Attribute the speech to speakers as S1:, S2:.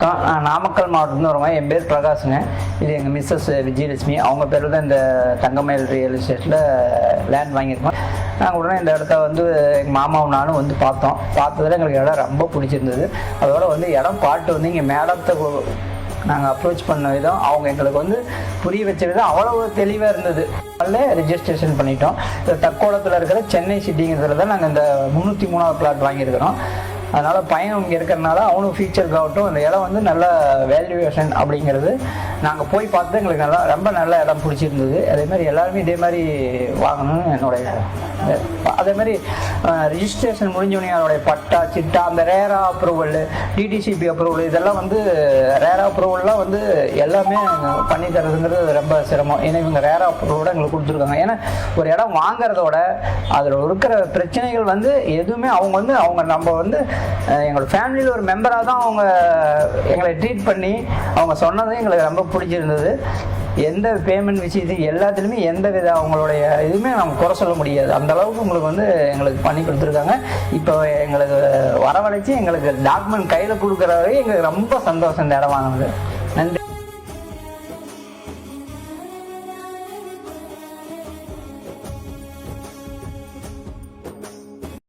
S1: மாவட்டம், நாமக்கல் மாவட்டம்னு வருவாங்க. என் பேர் பிரகாஷுங்க. இது எங்கள் மிஸ்ஸஸ் விஜயலட்சுமி. அவங்க பேர் தான் இந்த தங்கமயில் ரியல் எஸ்டேட்டில் லேண்ட் வாங்கியிருக்கோம். நாங்கள் உடனே இந்த இடத்த வந்து எங்கள் மாமாவும் நானும் வந்து பார்த்தோம். பார்த்ததில் எங்களுக்கு இடம் ரொம்ப பிடிச்சிருந்தது. அதோட வந்து இடம் பாட்டு வந்து இங்கே மேடத்தை நாங்கள் அப்ரோச் பண்ண விதம், அவங்க எங்களுக்கு வந்து புரிய வச்ச விதம் அவ்வளவு தெளிவாக இருந்தது. அதில் ரெஜிஸ்ட்ரேஷன் பண்ணிட்டோம். தக்கோலத்தில் இருக்கிற சென்னை சிட்டிங்கிறதுல தான் நாங்கள் இந்த 303வது பிளாட் வாங்கியிருக்கிறோம். அதனால் பையன் இங்கே இருக்கிறனால அவனும் ஃபியூச்சருக்காகட்டும் அந்த இடம் வந்து நல்ல வேல்யூவேஷன் அப்படிங்கிறது நாங்கள் போய் பார்த்து எங்களுக்கு ரொம்ப நல்ல இடம் பிடிச்சிருந்தது. அதேமாதிரி எல்லாருமே இதே மாதிரி வாங்கணும்னு என்னுடைய அதேமாதிரி ரிஜிஸ்ட்ரேஷன் முடிஞ்சோடனே அதோடைய பட்டா சிட்டா அந்த ரேரா அப்ரூவல் டிடிசிபி அப்ரூவல் இதெல்லாம் வந்து ரேரா அப்ரூவல்லாம் வந்து எல்லாமே பண்ணி தரதுங்கிறது ரொம்ப சிரமம். ஏன்னா இவங்க ரேரா அப்ரூவோட எங்களுக்கு கொடுத்துருக்காங்க. ஏன்னா ஒரு இடம் வாங்குறதோட அதில் இருக்கிற பிரச்சனைகள் வந்து எதுவுமே அவங்க நம்ம வந்து எங்களோட ஃபேமிலியில் ஒரு மெம்பராக தான் அவங்க எங்களை ட்ரீட் பண்ணி அவங்க சொன்னதும் எங்களுக்கு ரொம்ப பிடிச்சிருந்தது. எந்த பேமெண்ட் விஷயத்துக்கு எல்லாத்துலேயுமே எந்த வித அவங்களுடைய இதுவுமே நம்ம குறை சொல்ல முடியாது. அந்த அளவுக்கு உங்களுக்கு வந்து எங்களுக்கு பண்ணி கொடுத்துருக்காங்க. இப்போ எங்களுக்கு வரவழைச்சி எங்களுக்கு டாக்குமெண்ட் கையில் கொடுக்குற வரை எங்களுக்கு ரொம்ப சந்தோஷம் இந்த இடம் வாங்கினது.